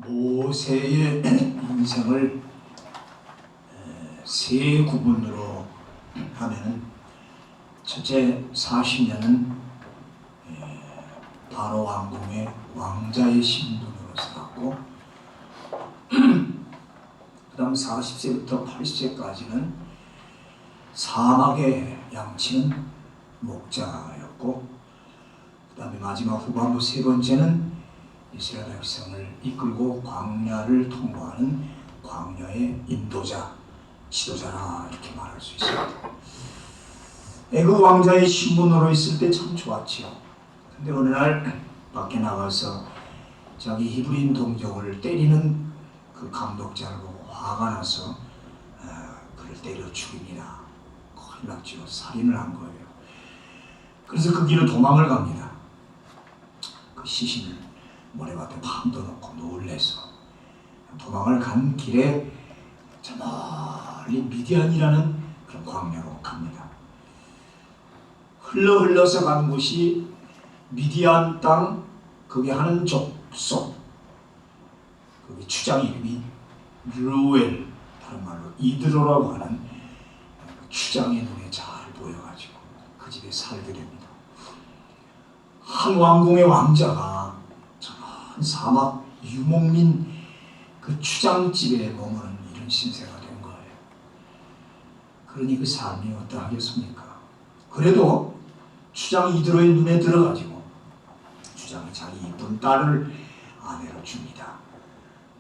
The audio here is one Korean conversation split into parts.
모세의 인생을 세 구분으로 하면은, 첫째 40년은 바로 왕궁의 왕자의 신분으로 살았고, 그 다음 40세부터 80세까지는 사막에 양치는 목자였고, 그 다음에 마지막 후반부 세 번째는 이스라엘 백성을 이끌고 광야를 통과하는 광야의 인도자, 지도자라 이렇게 말할 수 있습니다. 애굽 왕자의 신분으로 있을 때 참 좋았지요. 근데 어느 날 밖에 나가서 자기 히브리인 동족을 때리는 그 감독자를 보고 화가 나서 그를 때려 죽입니다. 큰일 났죠. 살인을 한 거예요. 그래서 그 길을 도망을 갑니다. 그 시신을 모래밭에 판도 놓고 놀래서 도망을 간 길에 저 멀리 미디안이라는 그런 광야로 갑니다. 흘러서 간 곳이 미디안 땅, 거기 하는 족속, 거기 추장 이름이 르우엘, 다른 말로 이드로라고 하는 추장의 눈에 잘 보여가지고 그 집에 살게 됩니다. 한 왕궁의 왕자가 저런 사막 유목민 그 추장집에 머무는 이런 신세가 된 거예요. 그러니 그 삶이 어떠하겠습니까? 그래도 추장 이드로의 눈에 들어가지고 추장이 자기 이쁜 딸을 아내로 줍니다.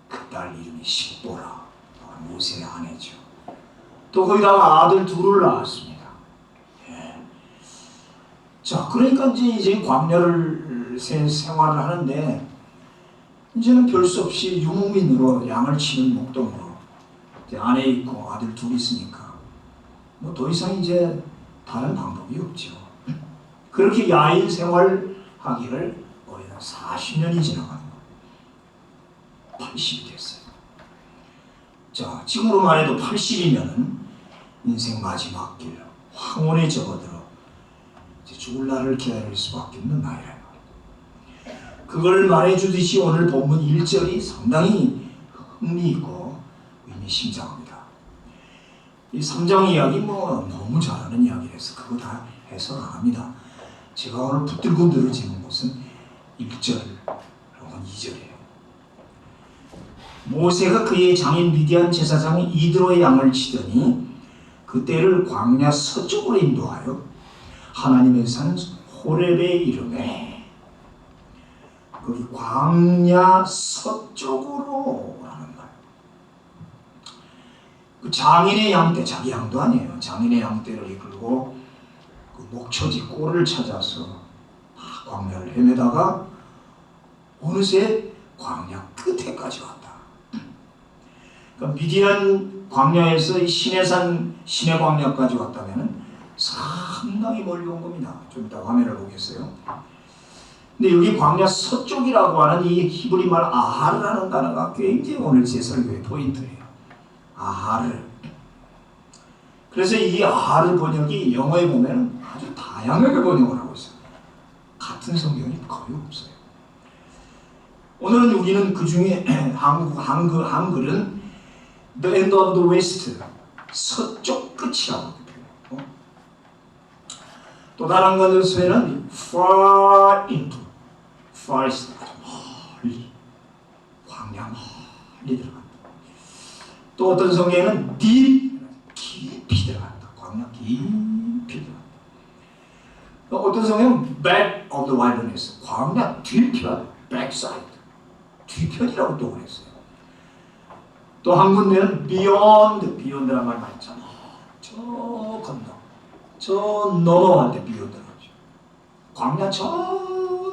그 딸 이름이 십보라, 모세의 아내죠. 또 거기다가 아들 둘을 낳았습니다. 예. 자, 그러니까 이제 광야를 생활을 하는데, 이제는 별 수 없이 유목민으로 양을 치는 목동으로 아내 있고 아들 둘 있으니까 뭐 더 이상 이제 다른 방법이 없죠. 그렇게 야인 생활하기를 거의 40년이 지나가는 거예요. 80이 됐어요. 자, 지금으로 말해도 80이면은 인생 마지막 길, 황혼에 접어들어 이제 죽을 날을 기다릴 수밖에 없는 나이라. 그걸 말해주듯이 오늘 본문 1절이 상당히 흥미있고 의미심장합니다. 이 3장 이야기 뭐 너무 잘하는 이야기라서 그거 다 해석 안 합니다. 제가 오늘 붙들고 늘어지는 것은 1절 혹은 2절이에요. 모세가 그의 장인 미디안 제사장 이드로의 양을 치더니 그 떼를 광야 서쪽으로 인도하여 하나님의 산 호렙에 이르매, 거기 광야 서쪽으로 라는 말. 그 장인의 양떼, 자기 양도 아니에요. 장인의 양떼를 이끌고 그 목초지 꼴을 찾아서 광야를 헤매다가 어느새 광야 끝에까지 왔다. 그러니까 미디안 광야에서 이 시내산 시내 광야까지 왔다면은 상당히 멀리 온 겁니다. 좀 이따 화면을 보겠어요. 근데 여기 광야 서쪽이라고 하는 이 히브리 말 아하르라는 단어가 굉장히 오늘 제 설교의 포인트예요. 아하르. 그래서 이 아하르 번역이 영어에 보면 아주 다양하게 번역을 하고 있어요. 같은 성경이 거의 없어요. 오늘은 여기는 그 중에 한글은 The End of the West, 서쪽 끝이라고 표현해요. 또 다른 것에는 Far into, far east, 멀리, 광야 멀리 들어간다. 또 어떤 성경에는 deep, 깊이 들어간다. 광야 깊이 들어간다. 또 어떤 성경은 back of the wilderness, 광야 뒤편, backside, 뒤편이라고 또 그랬어요. 또 한 군데는 beyond라는 말 많잖아. 저 건너, 저 넘어갈 때 beyond라고 하죠. 광야 저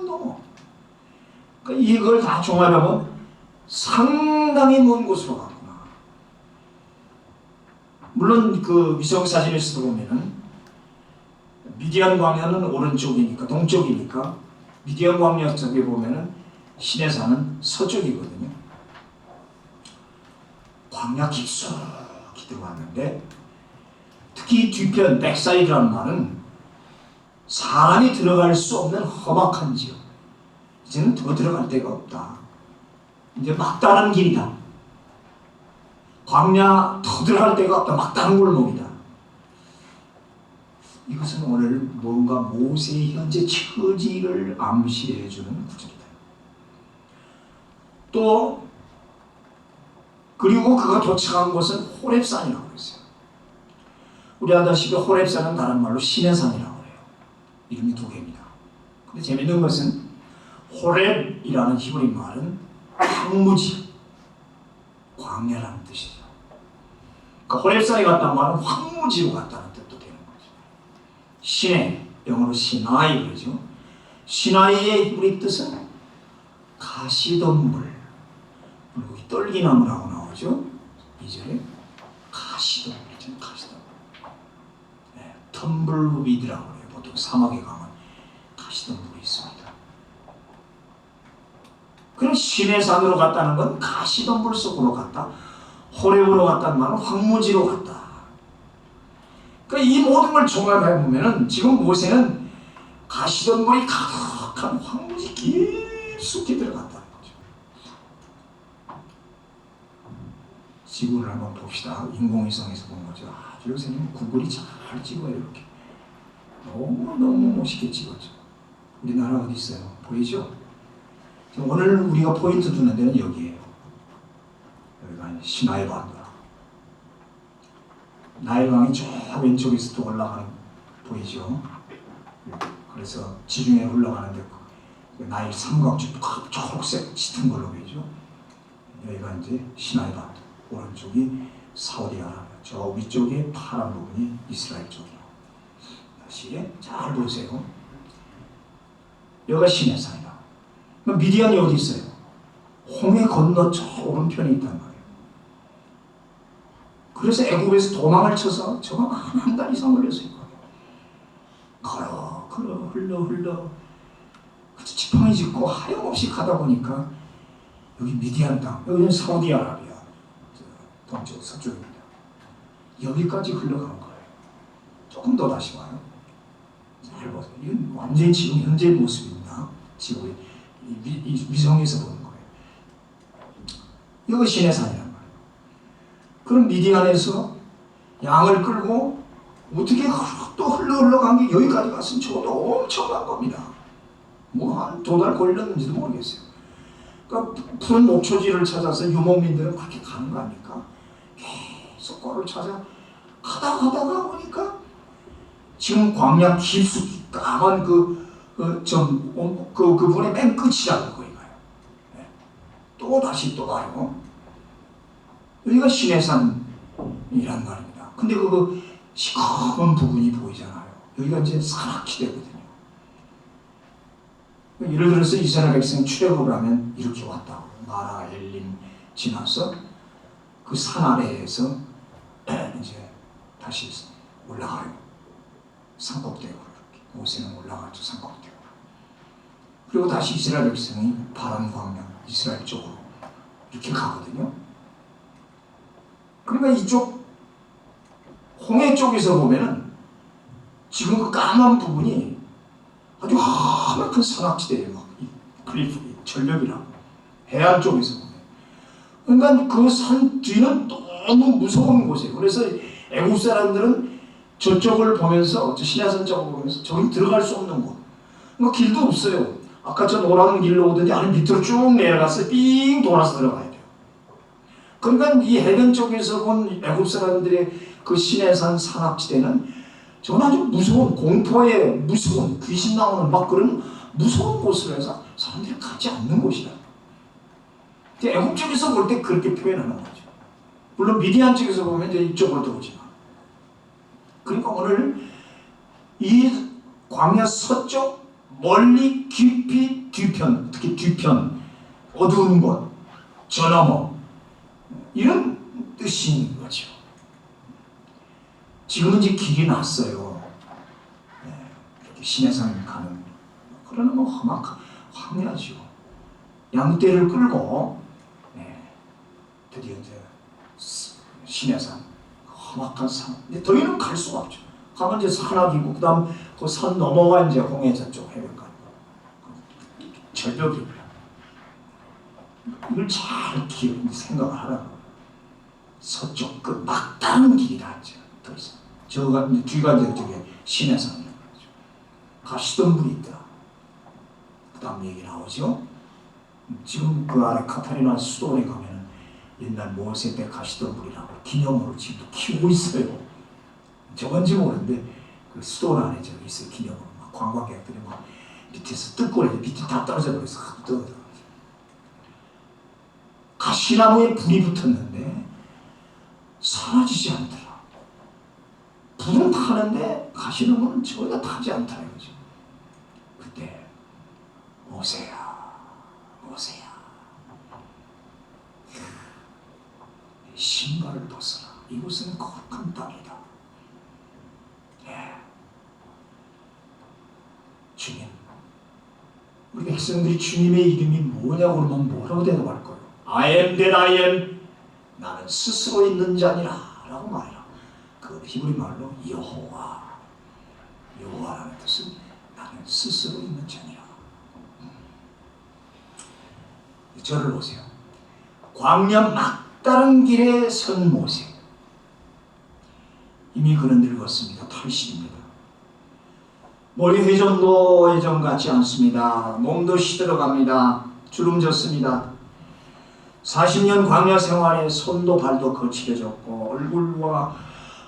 넘어. 그러니까 이걸 다 종합하면 상당히 먼 곳으로 갔구나. 물론 그 위성 사진에서도 보면은 미디안 광야는 오른쪽이니까, 동쪽이니까 미디안 광야 쪽에 보면은 시내산은 서쪽이거든요. 광야 깊숙이 들어왔는데, 특히 뒤편 백사이드라는 말은 사람이 들어갈 수 없는 험악한 지역, 이제는 더 들어갈 데가 없다. 이제 막다른 길이다. 광야 터들할 데가 없다. 막다른 골목이다. 이것은 오늘 뭔가 모세의 현재 처지를 암시해주는 구절이다. 또 그리고 그가 도착한 곳은 호렙산이라고 했어요. 우리 아다시피 호렙산은 다른 말로 신의 산이라고 해요. 이름이 두 개입니다. 근데 재밌는 것은 호렙이라는 히브리 말은 황무지, 광야라는 뜻이죠. 그러니까 호렙산에 갔다는 말은 황무지로 갔다는 뜻도 되는 거죠. 신의, 영어로 시나이 그러죠. 시나이의 히브리 뜻은 가시덤불, 여기 떨기나무라고 나오죠. 2절에 가시덤불이죠. 가시덤불. 네, 텀블위드라고 해요. 보통 사막에 가면 가시덤불이 있습니다. 그럼 신의 산으로 갔다는 건 가시덤불 속으로 갔다. 호렙으로 갔다는 말은 황무지로 갔다. 그러니까 이 모든 걸 종합해 보면은 지금 모세는 가시덤불이 가득한 황무지 깊숙이 들어갔다는 거죠. 지구를 한번 봅시다. 인공위성에서 본 거죠. 아주 요새는 구글이 잘 찍어요. 이렇게 너무 멋있게 찍었죠. 우리나라 어디 있어요? 보이죠? 오늘 우리가 포인트 두는 데는 여기에요. 여기가 시나이반도라. 나일강이 저 왼쪽에서 또 올라가는 보이죠? 그래서 지중해 올라가는데 나일 삼각주 초록색 짙은 걸로 보이죠? 여기가 이제 시나이반도. 오른쪽이 사우디아라비아. 저 위쪽에 파란 부분이 이스라엘 쪽이에요. 다시 잘 보세요. 여기가 신의 산이다. 미디안이 어디 있어요? 홍해 건너 저 오른편에 있단 말이에요. 그래서 애굽에서 도망을 쳐서 저거 한 달 이상 걸렸어요. 걸어 흘러 지팡이 짚고 하염없이 가다 보니까 여기 미디안 땅, 여기는 사우디아라비아 동쪽 서쪽입니다. 여기까지 흘러간 거예요. 조금 더 다시 와요. 잘 보세요. 이건 완전히 지금 현재 모습입니다. 지금 위성에서 보는 거예요. 이거 신의 산이란 말이에요. 그럼 미디안에서 양을 끌고 어떻게 또 흘러간 게 여기까지 갔으면 저도 엄청난 겁니다. 뭐 한 2달 걸렸는지도 모르겠어요. 그러니까 푸른 목초지를 찾아서 유목민들은 그렇게 가는 거 아닙니까? 계속 꼴을 찾아 가다가 보니까 지금 광야 깊숙이 까만 그분의 맨 끝이라고 거기 가요. 네. 또 다시 또 가요. 여기가 신의 산이란 말입니다. 근데 그 시커먼 부분이 보이잖아요. 여기가 이제 산악지대거든요. 예를 들어서 이스라엘 백성 출애굽을 하면 이렇게 왔다고. 마라, 엘림 지나서 그 산 아래에서 이제 다시 올라가요. 산꼭대기로 이렇게. 모세는 올라갔죠. 산꼭대기로. 그리고 다시 이스라엘 백성이 바람 광야 이스라엘 쪽으로 이렇게 가거든요. 그러니까 이쪽 홍해 쪽에서 보면은 지금 그 까만 부분이 아주 하얗게 산악지대예요. 클리프, 절벽이라고. 해안 쪽에서 보면. 그러니까 그 산 뒤는 너무 무서운 곳이에요. 그래서 애국 사람들은 저쪽을 보면서, 저 신야산 쪽을 보면서 저기 들어갈 수 없는 곳. 그러니까 길도 없어요. 아까 저 노란 길로 오더니 아니 밑으로 쭉 내려가서 삥 돌아서 들어가야 돼요. 그러니까 이 해변 쪽에서 본 애국 사람들의 그 신해산 산악지대는 저는 아주 무서운, 공포에 무서운, 귀신 나오는 막 그런 무서운 곳으로 해서 사람들이 가지 않는 곳이다. 애국 쪽에서 볼 때 그렇게 표현하는 거죠. 물론 미디안 쪽에서 보면 이제 이쪽으로 들어오지만. 그러니까 오늘 이 광야 서쪽 멀리 깊이 뒤편, 특히 뒤편, 어두운 곳, 저 너머 이런 뜻인 거죠. 지금은 이제 길이 났어요. 이렇게 신해산 가는. 그러나 뭐 황야죠. 양떼를 끌고 드디어 이제 신해산 험악한 산. 근데 더 이상 갈 수가 없죠. 가면 이제 산악이고 그다음 그 산 넘어가 이제 홍해 저쪽 해변가. 절벽입니다. 이걸 잘 생각을 하라고. 서쪽 끝 막다른 길이다. 이제 더 이상 저가 뒤가 이제 저게 신해산이라고 그러죠. 가시던 분이 있다. 그 다음 얘기 나오죠. 지금 그 아래 카타리나 수도원에 가면은 옛날 모세 때 가시던 분이라고 기념으로 지금도 키우고 있어요. 저건지 모르는데 그 수도원 안에 저기 있어요. 기념으로 막 관광객들이 막 밑에서 뜯고 밑에 다 떨어져 버려서 떠들어요. 가시나무에 불이 붙었는데 사라지지 않더라. 불은 타는데 가시나무는 전혀 타지 않더라 이거죠. 그때 모세야, 모세야, 신발을 벗어라. 이곳은 거룩한 땅이다. 예. 주님, 우리 백성들이 주님의 이름이 뭐냐고 그러면 뭐라고 대답할 거예요? I am that I am. 나는 스스로 있는 자니라 라고 말해라. 그 히브리 말로 여호와. 여호와라는 뜻은 나는 스스로 있는 자니라. 저를 보세요. 광야 막다른 길에 선 모세. 이미 그는 늙었습니다. 80입니다. 머리 회전도 예전 같지 않습니다. 몸도 시들어갑니다. 주름졌습니다. 40년 광야 생활에 손도 발도 거칠어졌고 얼굴과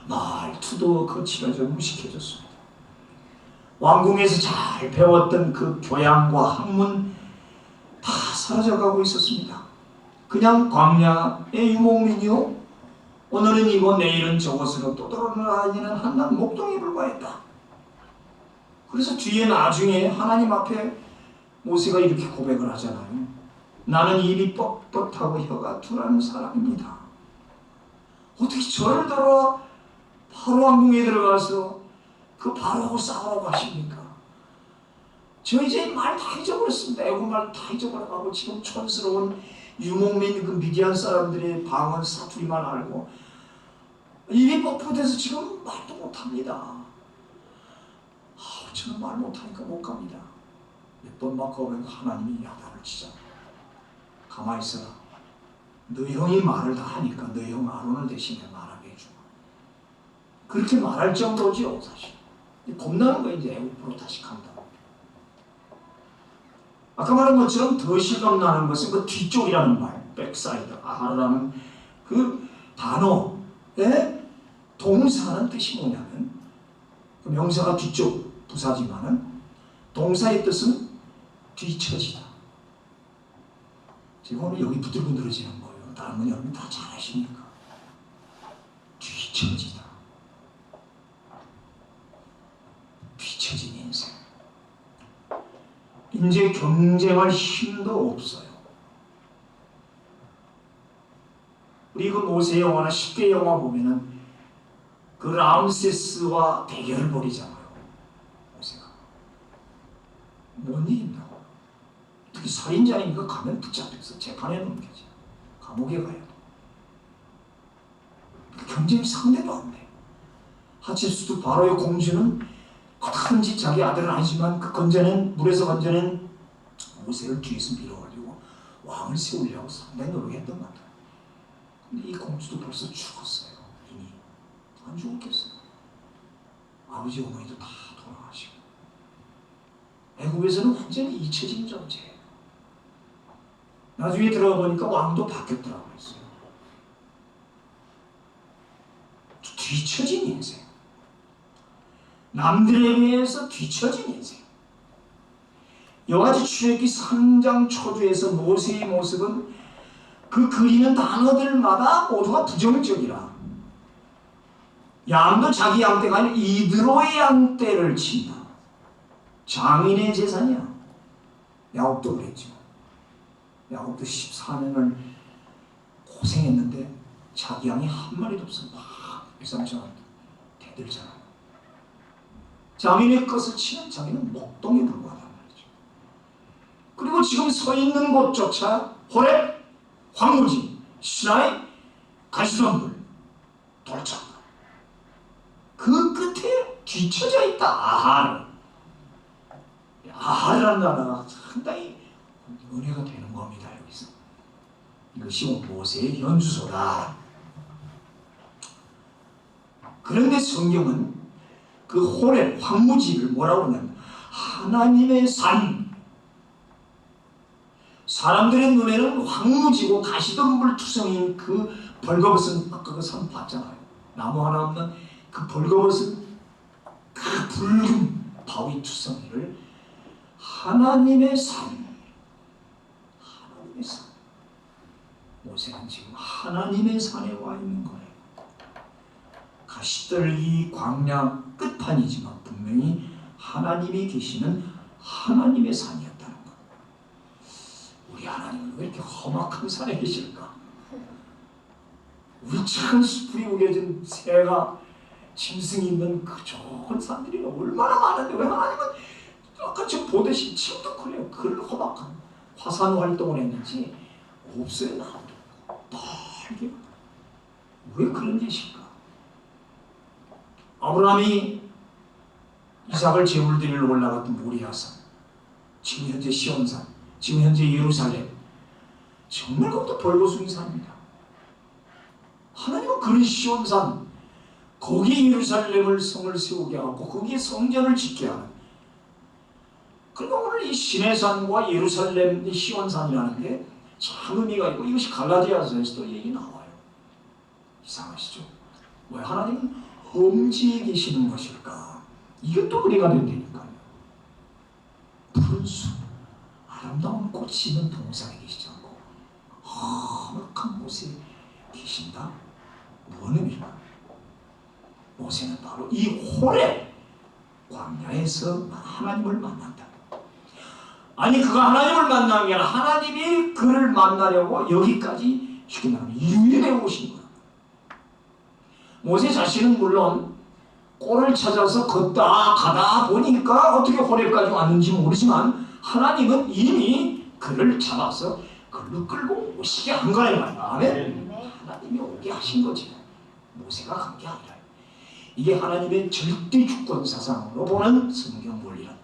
말투도 거칠어져 무식해졌습니다. 왕궁에서 잘 배웠던 그 교양과 학문 다 사라져가고 있었습니다. 그냥 광야의 유목민이요. 오늘은 이거 내일은 저것으로 떠돌아다니는 한낱 목동에 불과했다. 그래서 뒤에 나중에 하나님 앞에 모세가 이렇게 고백을 하잖아요. 나는 입이 뻣뻣하고 혀가 둔한 사람입니다. 어떻게 저를 들어 바로 왕궁에 들어가서 그 바로하고 싸우라고 하십니까? 저 이제 말 다 잊어버렸습니다. 애국말 다 잊어버려가고 지금 촌스러운 유목민 그 미디안 사람들의 방언 사투리만 알고 입이 뻣뻣해서 지금 말도 못합니다. 저는 말 못하니까 못 갑니다. 몇 번 막 거면 하나님이 야단을 치자. 가만히 있어라. 너 형이 말을 다 하니까 너 형 아론을 대신에 말하게 해주마. 그렇게 말할 정도지요 사실. 겁나는 거예요. 이제 애국으로 다시 간다. 아까 말한 것처럼 더 실감나는 것은 그 뒤쪽이라는 말, 백사이드, 아하라는 그 단어의 동사는 뜻이 뭐냐면 그 명사가 뒤쪽 부사지만은 동사의 뜻은 뒤처지다. 지금 오늘 여기 부들부들해지는 거예요. 다른 건 여러분 다 잘 아십니까? 뒤처지다. 뒤처진 인생. 이제 경쟁할 힘도 없어요. 우리 그 모세 영화나 10개 영화 보면은 그 람세스와 대결을 벌이잖아요. 모세가. 뭔 일이 있나고. 특히 살인자니까 가면 붙잡혀서 재판에 넘겨져. 감옥에 가야 돼. 경쟁 상대도 안 돼. 하칠수도 바로의 공주는 어떻게든지 자기 아들은 아니지만 그 건져낸 물에서 건져낸 모세를 뒤에서 밀어가지고 왕을 세우려고 상당히 노력했던 것 같아요. 근데 이 공주도 벌써 죽었어요. 이미 안 죽었겠어요. 아버지 어머니도 다 돌아가시고 애국에서는 완전히 잊혀진 존재예요. 나중에 들어가 보니까 왕도 바뀌었더라고 했어요. 뒤처진 인생. 남들에 비해서 뒤처진 인생. 여호와지 출애굽기 3장 초두에서 모세의 모습은 그 그리는 단어들마다 모두가 부정적이라. 양도 자기 양떼가 아니라 이드로의 양떼를 친다. 장인의 재산이야. 야곱도 그랬죠. 야곱도 14년을 고생했는데 자기 양이 한 마리도 없어. 막 일상생활 대들잖아. 장인의 것을 치는 자기는 목동에 불과하단 말이죠. 그리고 지금 서 있는 곳조차 호렙, 황무지, 시나이, 가시덤불, 돌장. 그 끝에 뒤쳐져 있다. 아하르. 아하르라는 단어가 상당히 은혜가 되는 겁니다. 여기서. 이것이 모세의 연주소다. 그런데 성경은 그 호렙 황무지를 뭐라고 하냐면 하나님의 산. 사람들의 눈에는 황무지고 가시덤불투성인 그 벌거벗은 아까 그 산 봤잖아요. 나무 하나 없는 그 벌거벗은 그 붉은 바위 투성이를 하나님의 산. 하나님의 산. 모세는 지금 하나님의 산에 와 있는 거예요. 가시떨기 광야 끝판이지만 분명히 하나님이 계시는 하나님의 산이었다는 것. 우리 하나님은 왜 이렇게 험악한 산에 계실까? 우리 참 숲이 우겨진 새가 짐승이 있는 그 좋은 산들이 얼마나 많은데 왜 하나님은 아까 지금 보듯이 지금도 그래요. 그 험악한 화산 활동을 했는지 없어요. 나무도 빨개. 왜 그런 짓일까? 아브라함이 이삭을 제물 드리러 올라갔던 모리아산, 지금 현재 시온산, 지금 현재 예루살렘, 정말 그것도 벌거숭이 산입니다. 하나님은 그런 시온산, 거기 예루살렘을 성을 세우게 하고 거기에 성전을 짓게 하는. 그리고 오늘 이 시내산과 예루살렘 시온산이라는 게 참 의미가 있고 이것이 갈라디아서에서도 얘기 나와요. 이상하시죠? 왜 하나님은 험지에 계시는 것일까? 이게 또 은혜가 된다니까요. 푸른 숲, 아름다운 꽃이 있는 동산에 계시지 않고 험악한 곳에 계신다? 무슨 의미일까? 모세는 바로 이 호렙 광야에서 하나님을 만난다. 아니 그가 하나님을 만나는 게 아니라 하나님이 그를 만나려고 여기까지 쉽게 말하면 유인해 오신 거야. 모세 자신은 물론 꼴을 찾아서 걷다 가다 보니까 어떻게 호렙까지 왔는지 모르지만 하나님은 이미 그를 잡아서 그를 끌고 오시게 한 거야. 아멘. 하나님이 오게 하신 거지. 모세가 간 게 아니라. 이게 하나님의 절대 주권 사상으로 보는 성경 원리란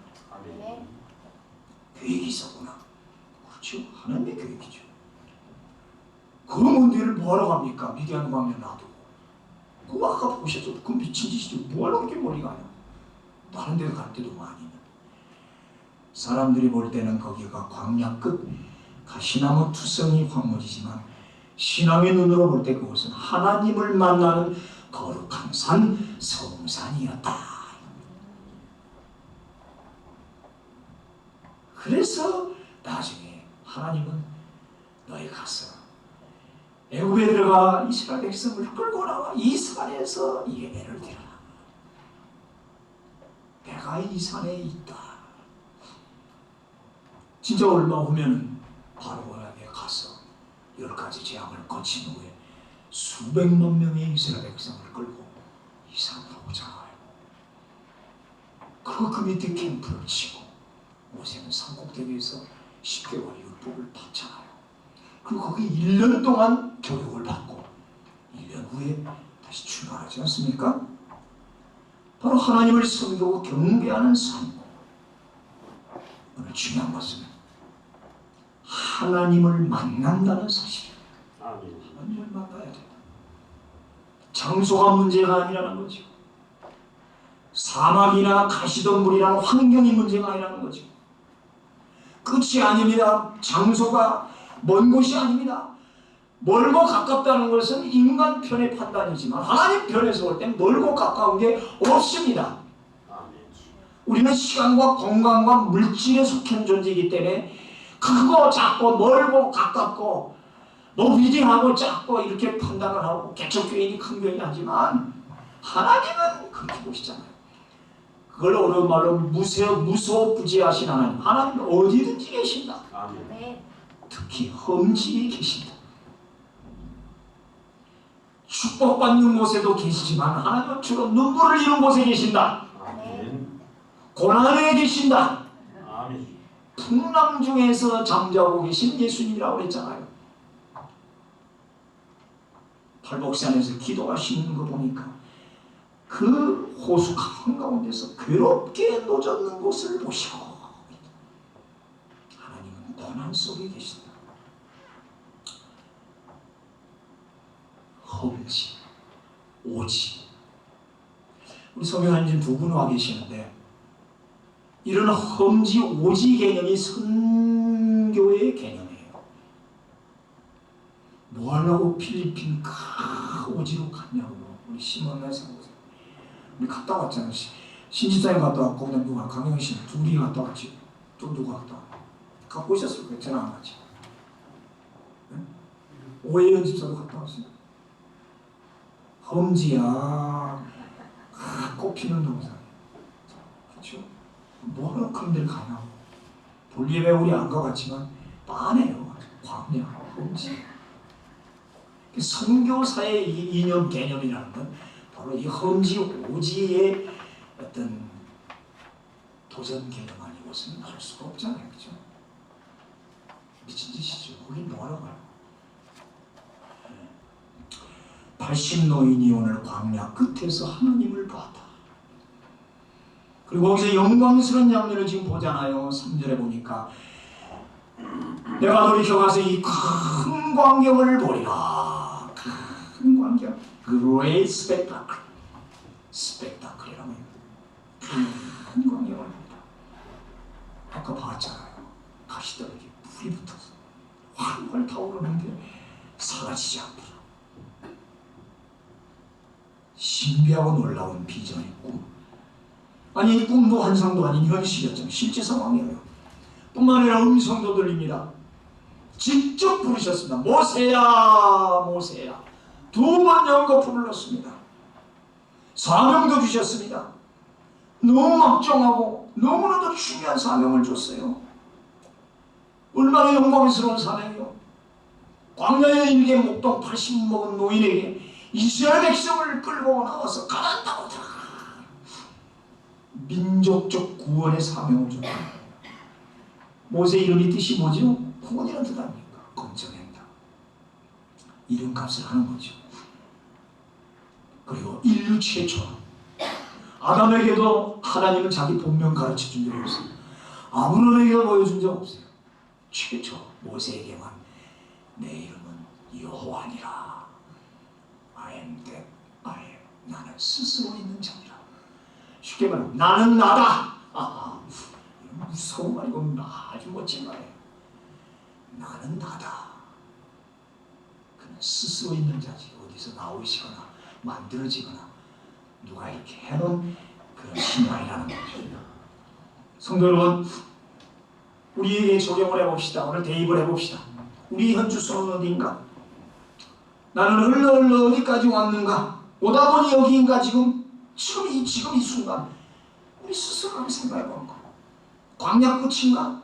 계획이 있었구나. 그렇죠. 하나님의 계획이죠. 그 문제를 뭐하러 갑니까? 미디안 광야 놔두고. 그거 아까 보셨죠? 그 미친 짓이죠. 뭐하러 그렇게 멀리 가냐? 다른 데 갈 때도 많이. 사람들이 볼 때는 거기가 광야 끝 가시나무 투성이 황무지지만 신앙의 눈으로 볼 때 그것은 하나님을 만나는 거룩한 산, 성산이었다. 그래서 나중에 하나님은 너희 가서 애굽에 들어가 이스라엘 백성을 끌고 나와 이 산에서 예배를 드려라. 내가 이 산에 있다. 진짜 얼마 후면은 바로에게 가서 10가지 재앙을 거친 후에 수백만 명의 이스라엘 백성을 끌고 이 산으로 오잖아요. 그리고 그 밑에 캠프를 치고 모세는 산꼭대기에서 10개월 율법을 받잖아요. 그리고 거기 1년 동안 교육을 받고 1년 후에 다시 출발하지 않습니까? 바로 하나님을 섬기고 경배하는 삶. 오늘 중요한 것은 하나님을 만난다는 사실입니다. 하나님을 만나야 된다. 장소가 문제가 아니라는 거죠. 사막이나 가시덤불이라는 환경이 문제가 아니라는 거죠. 끝이 아닙니다. 장소가 먼 곳이 아닙니다. 멀고 가깝다는 것은 인간 편의 판단이지만 하나님 편에서 볼 땐 멀고 가까운 게 없습니다. 우리는 시간과 공간과 물질에 속한 존재이기 때문에 크고 작고 멀고 가깝고 뭐 위대하고 작고 이렇게 판단을 하고 개척교인이 큰 교인이 하지만 하나님은 그렇게 보시잖아요. 그걸 어려운 말로 무소부지하신 하나님. 하나님은 어디든지 계신다. 아멘. 특히 험지에 계신다. 축복받는 곳에도 계시지만 하나님은 주로 눈물을 잃은 곳에 계신다. 아멘. 고난에 계신다. 아멘. 풍랑 중에서 잠자고 계신 예수님이라고 했잖아요. 팔복산에서 기도하시는 거 보니까 그 호수 한가운데서 괴롭게 노젓는 곳을 보시고 하나님은 고난 속에 계신다. 험지, 오지. 우리 성경하님 두 분 와 계시는데 이런 험지, 오지 개념이 선교의 개념이에요. 뭐 하려고 필리핀 오지로 갔냐고. 우리 시몬의 상고생. 우리 갔다 왔잖아요. 신집사님 갔다 왔고 그다음 누가 강영신 둘이 갔다 왔지. 또 누가 갔다 왔고. 갖고 있었을 거예요. 저는 안 갔지. 네? 오해연 집사도 갔다 왔어요. 험지야. 꽃피는 동산. 그렇죠? 뭐하러 그런 데를 가냐고. 볼리비아 우리 안 가봤지만 빤해요. 광야, 험지. 선교사의 이 이념 개념이라는 건 바로 이 험지, 오지의 어떤 도전 개념 아니고서는 할 수가 없잖아요. 그죠? 미친 짓이죠. 거긴 뭐하러 가요? 80노인이 오늘 광야 끝에서 하나님을 봤다. 그리고 거기서 영광스러운 장면을 지금 보잖아요. 3절에 보니까 내가 돌이켜가서 이 큰 광경을 보리라. 큰 광경. Great spectacle. spectacle이라고 해요. 큰 광경을 보리라. 아까 봤잖아요. 가시떨기 불이 붙어서 활활 타오르는데 사라지지 않더라. 신비하고 놀라운 비전의 꿈. 아니 이 꿈도 환상도 아닌 현실이었잖아요. 실제 상황이에요. 뿐만 아니라 음성도 들립니다. 직접 부르셨습니다. 모세야 모세야. 두 번 연거푸 불렀습니다. 사명도 주셨습니다. 너무 막중하고 너무나도 중요한 사명을 줬어요. 얼마나 영광스러운 사명이요. 광야의 일개 목동 80 먹은 노인에게 이스라엘 백성을 끌고 나와서 가난다고 들어가. 민족적 구원의 사명을 줬다. 모세 이름이 뜻이 뭐죠? 구원이라는 뜻 아닙니까? 검증한다. 이름값을 하는 거죠. 그리고 인류 최초 아담에게도 하나님은 자기 본명 가르쳐 준 적이 없어요. 아브라함에게도 보여준 적 없어요. 최초 모세에게만 내 이름은 여호와니라. I am that I am. 나는 스스로 있는 자니라. 쉽게 말하면 나는 나다. 무서운 말이고 아주 멋진 말이에요. 나는 나다. 그는 스스로 있는 자지. 어디서 나오시거나 만들어지거나 누가 이렇게 해놓은 그런 신이 아니라는 거죠. 성도 여러분, 우리에게 적용을 해봅시다. 오늘 대입을 해봅시다. 우리 현주소는 어디인가? 나는 흘러 어디까지 왔는가? 오다 보니 여기인가? 지금 이 순간 우리 스스로 한번 생각해보는 거. 광야 끝인가?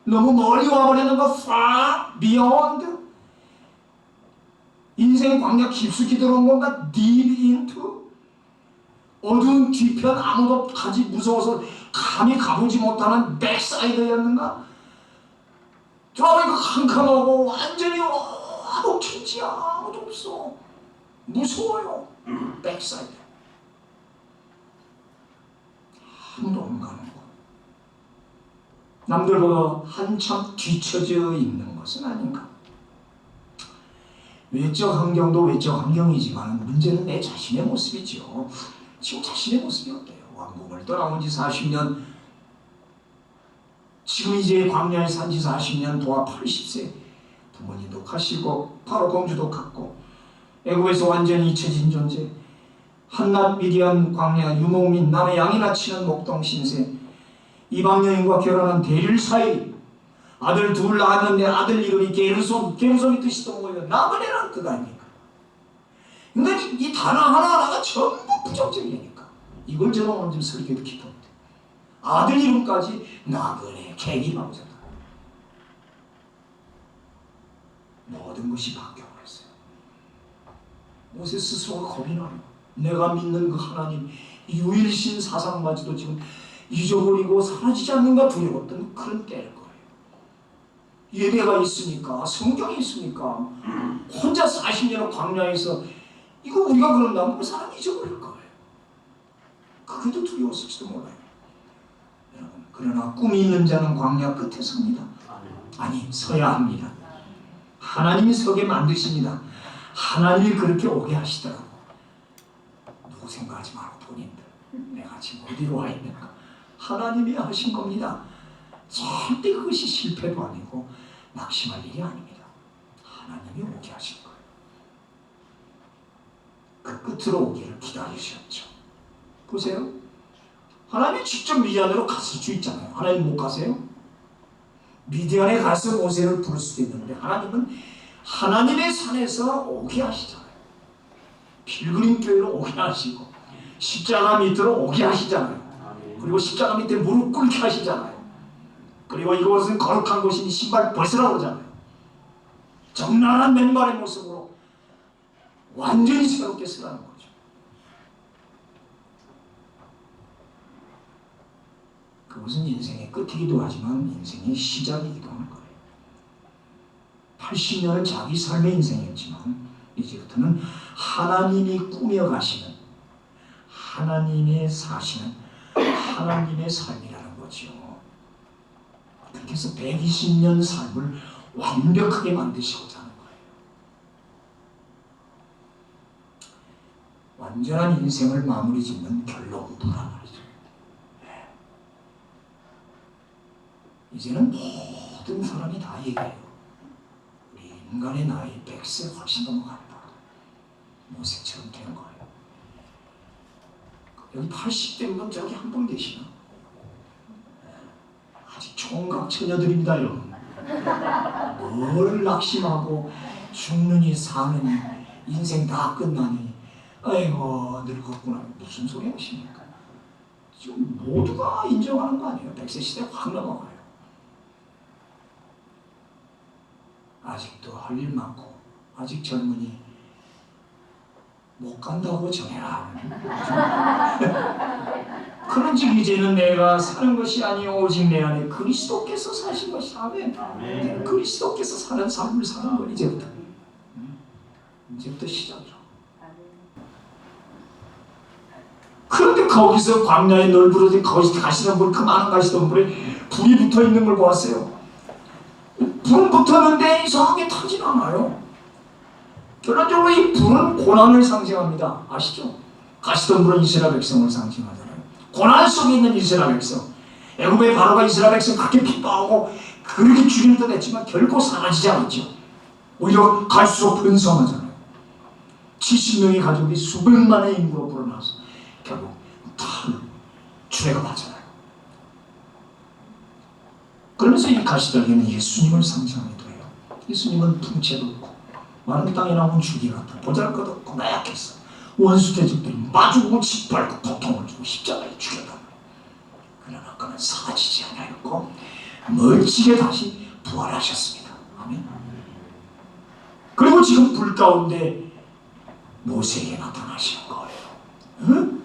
너무 멀리 와버리는가? far beyond? 인생 광야 깊숙이 들어온 건가? deep into? 어두운 뒤편 아무도 가지 무서워서 감히 가보지 못하는 백사이드였는가? 저보니까 캄캄하고 완전히 아무 천지 아무도 없어. 무서워요. 백사이드. 아무도 안 가는 거. 남들보다 한참 뒤처져 있는 것은 아닌가? 외적 환경도 외적 환경이지만 문제는 내 자신의 모습이죠. 지금 자신의 모습이 어때요? 왕궁을 떠나온 지 40년, 지금 이제 광야에 산 지 40년, 도하 80세, 부모님도 가시고 바로 공주도 갔고 애국에서 완전히 잊혀진 존재, 한낱 미디안 광야 유목민 남의 양이나 치는 목동 신세, 이방 여인과 결혼한 대릴 사이, 아들 둘 낳았는데 아들 이름이 게르손이 뜻이 또 뭐예요? 나그네라는 뜻 아닙니까? 그러니까 이 단어 하나하나가 전부 부정적이니까 이걸 저는 오늘 좀 설교도 깊었는데 아들 이름까지 나그네, 객이라고 생각합니다. 모든 것이 바뀌어버렸어요. 모세 스스로가 겁이 나요. 내가 믿는 그 하나님 유일신 사상마저도 지금 잊어버리고 사라지지 않는가 두려웠던 그런 때일 거예요. 예배가 있으니까, 성경이 있으니까 혼자 40년을 광야에서 이거 우리가 그런다면 그 사람 잊어버릴 거예요. 그게도 두려웠을지도 몰라요. 여러분, 그러나 꿈이 있는 자는 광야 끝에 섭니다. 아니, 서야 합니다. 하나님이 서게 만드십니다. 하나님이 그렇게 오게 하시더라고. 누구 생각하지 말고 본인들, 내가 지금 어디로 와 있는가? 하나님이 하신 겁니다. 절대 그것이 실패도 아니고 낙심할 일이 아닙니다. 하나님이 오게 하신 거예요. 그 끝으로 오기를 기다리셨죠. 보세요. 하나님이 직접 미디안으로 갔을 수 있잖아요. 하나님 못 가세요? 미디안에 가서 모세를 부를 수도 있는데 하나님은 하나님의 산에서 오게 하시잖아요. 필그림 교회로 오게 하시고 십자가 밑으로 오게 하시잖아요. 그리고 십자가 밑에 무릎 꿇게 하시잖아요. 그리고 이곳은 거룩한 곳이니 신발 벗으라고 그러잖아요. 정나란 맨발의 모습으로 완전히 새롭게 쓰라는 거죠. 그것은 인생의 끝이기도 하지만 인생의 시작이기도 하는 거예요. 80년은 자기 삶의 인생이었지만 이제부터는 하나님이 꾸며가시는, 하나님의 사시는 하나님의 삶이라는 거죠. 그렇게 해서 120년 삶을 완벽하게 만드시고자 하는 거예요. 완전한 인생을 마무리 짓는 결론부란 말이죠. 이제는 모든 사람이 다 얘기해요. 우리 인간의 나이 100세 훨씬 넘어간다. 모세처럼 되는 거예요. 여기 80대 분 저기 한 분 계시나? 아직 총각 처녀들입니다, 여러분. 뭘 낙심하고 죽느니 사느니 인생 다 끝나니 아이고 늙었구나. 무슨 소리 하십니까? 지금 모두가 인정하는 거 아니에요? 100세 시대 확 넘어가요. 아직도 할 일 많고 아직 젊으니 못 간다고 전해라. 그런즉 이제는 내가 사는 것이 아니요 오직 내 안에 그리스도께서 사신 것이. 아멘. 그리스도께서 사는 삶을 사는 건 이제부터 시작이죠. 그런데 거기서 광야에 널브러진 거기서 가시던 물, 그 많은 가시던 물에 불이 붙어 있는 걸 보았어요. 불은 붙었는데 이상하게 타진 않아요. 결론적으로 이 불은 고난을 상징합니다. 아시죠? 가시던 불은 이스라엘 백성을 상징하잖아요. 고난 속에 있는 이스라엘 백성. 애굽의 바로가 이스라엘 백성 그렇게 핍박하고 그렇게 죽일 듯 했지만 결코 사라지지 않았죠. 오히려 갈수록 번성하잖아요. 70명의 가족이 수백만의 인구로 불어나서 결국 다 출애굽하잖아요. 그러면서 이 가시떨기는 예수님을 상징하기도 해요. 예수님은 풍채도 없고 마른 땅에 나온 줄기 같아 보잘것없고 나약해서 원수 대적들이 마주보고 짓밟고 고통을 주고 십자가에 죽였단 말이에요. 그러나 그는 사라지지 않았고 멀찍이 다시 부활하셨습니다. 아멘. 그리고 지금 불 가운데 모세에게 나타나시는 거예요. 응?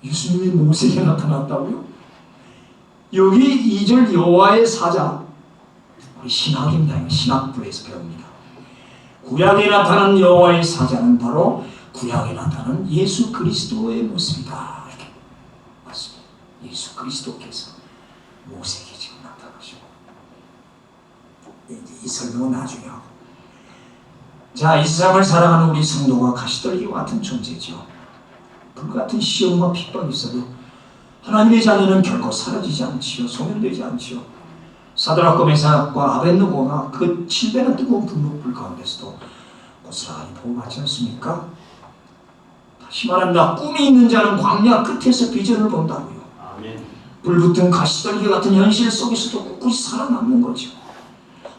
예수님이 모세에게 나타났다고요? 여기 2절 여호와의 사자, 우리 신학입니다. 신학부에서 배웁니다. 구약에 나타난 여호와의 사자는 바로 구약에 나타난 예수 그리스도의 모습이다. 이렇게 맞습니다. 예수 그리스도께서 모세에게 지금 나타나시고, 이 설명은 나중에 하고. 자, 이 세상을 살아가는 우리 성도가 가시떨기와 같은 존재죠. 불같은 시험과 핍박이 있어도 하나님의 자녀는 결코 사라지지 않지요. 소멸되지 않지요. 사드락과 메삭과 아벳느고가 그 7배나 뜨거운 불 가운데서도 고스란히 보호받지 않습니까? 다시 말합니다. 꿈이 있는 자는 광야 끝에서 비전을 본다고요. 아멘. 불붙은 가시떨기 같은 현실 속에서도 꿋꿋이 살아남는 거죠.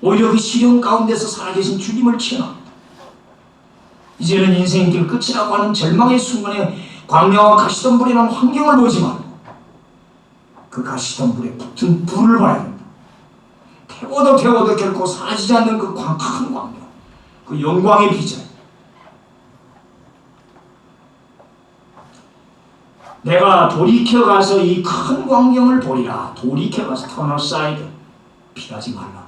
오히려 그 시련 가운데서 살아계신 주님을 체험합니다. 이제는 인생길 끝이라고 하는 절망의 순간에 광야와 가시덤불이라는 환경을 보지 말고 그 가시덤불에 붙은 불을 봐야 된다. 태워도 결코 사라지지 않는 그 큰 광야, 그 영광의 비전. 내가 돌이켜가서 이 큰 광경을 보리라. 돌이켜가서 터널사이드 피하지 말라.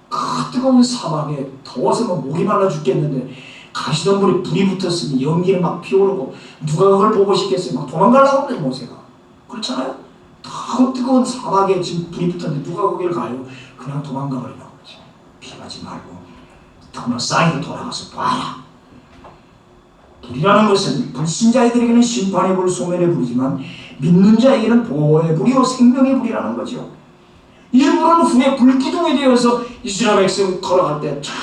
그 뜨거운 사막에 더워서 막 목이 말라 죽겠는데 가시덤불에 불이 붙었으니 연기를 막 피오르고 누가 그걸 보고 싶겠어요? 막 도망가려고 그래 모세가. 그렇잖아요? 더 뜨거운 사막에 지금 불이 붙었는데 누가 거기를 가요? 그냥 도망가버리라고 그러죠. 피하지 말고 더 터너 사이드 돌아가서 봐라. 불이라는 것은 불신자들에게는 심판의 불, 소멸의 불이지만 믿는 자에게는 보호의 불이요 생명의 불이라는 거죠. 이 불은 후에 불기둥이 되어서 이스라엘 백성 걸어갈 때 참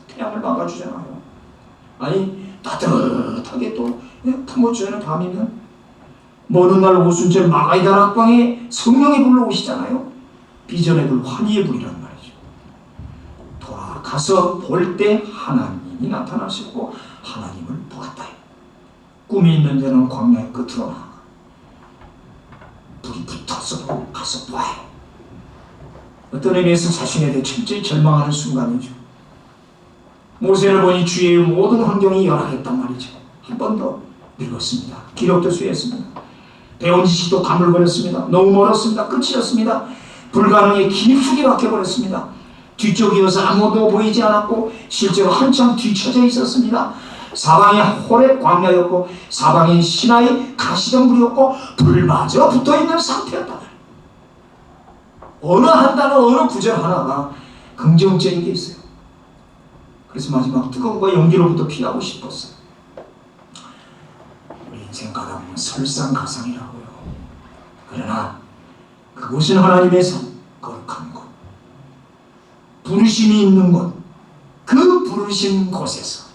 태양을 막아주잖아요. 아니 따뜻하게 또 품어주는 밤이면 먼 훗날 오순절 마가이다 락방에 성령의 불로 오시잖아요. 비전의 불, 환희의 불이란 말이죠. 돌아가서 볼 때 하나님이 나타나시고 하나님을 보았다. 꿈이 있는 데는 광야의 끝으로 나가 불이 붙어서 가서 봐요. 어떤 의미에서 자신에 대해 철저히 절망하는 순간이죠. 모세를 보니 주의 모든 환경이 열악했단 말이죠. 한 번 더 늙었습니다. 기력도 쇠했습니다. 배운 지식도 가물거렸습니다. 너무 멀었습니다. 끝이었습니다. 불가능의 깊숙이 박혀버렸습니다. 뒤쪽이어서 아무도 보이지 않았고 실제로 한참 뒤쳐져 있었습니다. 사방이 호렙 광야였고 사방이 시나이 가시덤불이었고 불마저 붙어있는 상태였다. 어느 한 단어 어느 구절 하나가 긍정적인 게 있어요. 그래서 마지막 뜨거움과 연기로부터 피하고 싶었어요. 우리 인생 가다 보면 설상가상이라고요. 그러나 그곳은 하나님의 산, 거룩한 곳, 부르심이 있는 곳, 그 부르심 곳에서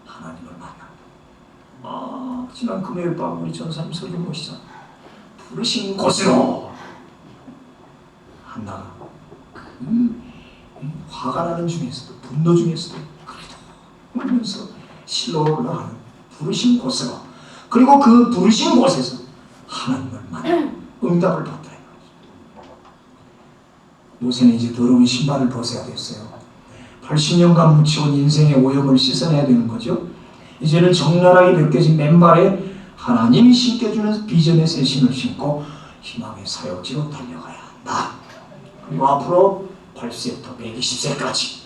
하나님을 만납니다. 지난 금요일 밤 우리 전사님 설교 모시자. 부르신 곳으로 한나가 화가 나는 중에서도 분노 중에서도 그래도 울면서 실로로 올라가는 부르신 곳으로, 그리고 그 부르신 곳에서 하나님을 만나 응답을 받다. 모세는 이제 더러운 신발을 벗어야 됐어요. 80년간 묻혀온 인생의 오염을 씻어내야 되는 거죠. 이제는 적나라하게 벗겨진 맨발에 하나님이 신겨주는 비전의 새 신을 신고 희망의 사역지로 달려가야 한다. 그리고 앞으로 8세부터 120세까지,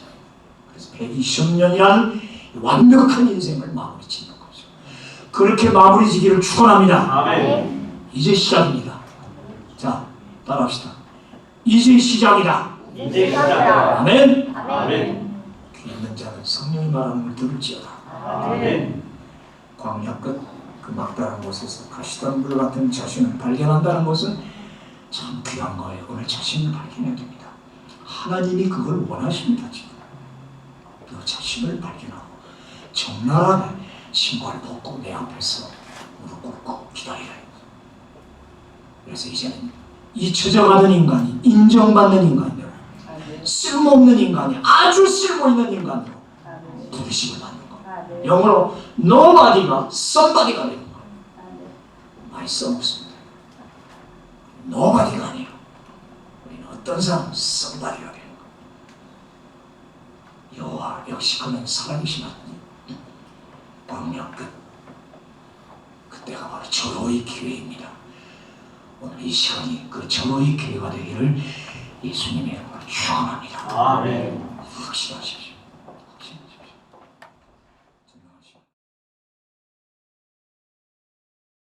그래서 120년이라는 완벽한 인생을 마무리 짓는 거죠. 그렇게 마무리 지기를 축원합니다. 아멘. 이제 시작입니다. 자, 따라합시다. 이제 시작이다. 이제 시작이다. 아멘. 아멘. 귀 있는 자는 성령이 말하는 걸 들을지어다. 아멘. 광야 끝 그 막다른 곳에서 가시덤불 같은 자신을 발견한다는 것은 참 귀한 거예요. 오늘 자신을 발견해야 됩니다. 하나님이 그걸 원하십니다. 지금 그 자신을 발견하고 적나라하게 신발 벗고 내 앞에서 무릎 꿇고 기다리라. 그래서 이제는 잊혀져가는 인간이 인정받는 인간이요, 쓸모없는 인간이 아주 쓸모있는 인간으로 부르심을 받는 거예요. 영어로 nobody가 somebody가 되는 거예요. 많이 써먹습니다. nobody가 아니에요. 우리는 어떤 사람 somebody가 되는 거예요. 여호와 역시 그는 살아계신 하나님. 광야 끝, 그때가 바로 절호의 기회입니다. 오늘 이 시간이 그 절호의 기회가 되기를 예수님의 이름으로 축원합니다. 아멘. 확신하십시오.